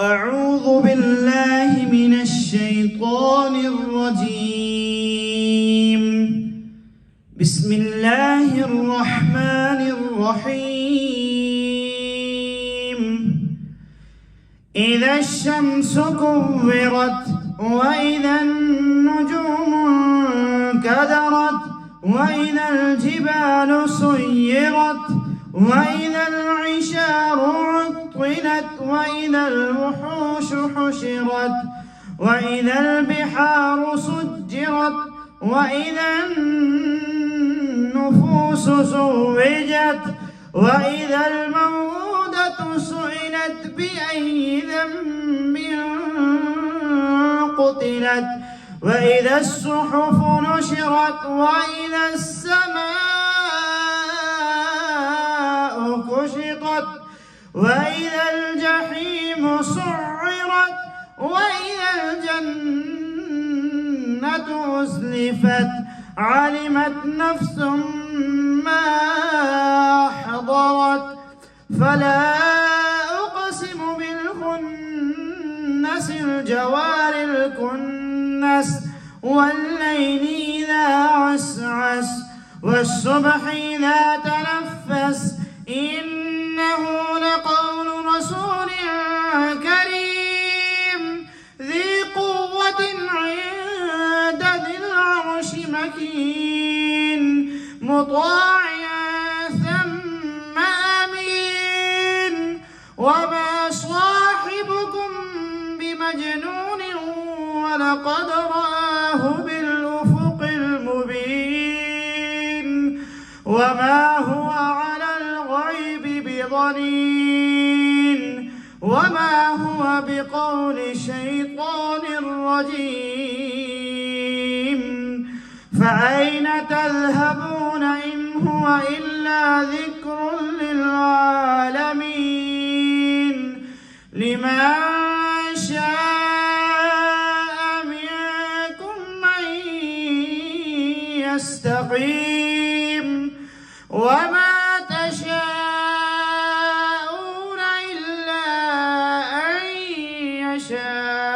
أعوذ بالله من الشيطان الرجيم. بسم الله الرحمن الرحيم. إذا الشمس كورت وإذا النجوم انكدرت وإذا الجبال سيرت وإذا العشار عطلت وإذا الوحوش حشرت وإذا البحار سجرت وإذا النفوس زوجت وإذا الموءودة سئلت بأي ذنب قتلت وإذا الصحف نشرت وإذا السماء كشطت وإذا الجحيم سعرت وإذا الجنة أزلفت علمت نفس ما حضرت. فلا أقسم بالخنس الجوار الكنس والليل إذا عسعس والصبح إذا تنفس إنه لقول رسول كريم ذي قوة عند ذي العرش مكين مطاع ثم أمين وما صاحبكم بمجنون ولقد رآه بالأفق المبين وما هو على الغيب بضنين وما هو بقول شيطان رجيم. فأين تذهبون إن هو إلا ذكر للعالمين لمن شاء منكم أن يستقيم وما تشاءون إلا أن يشاء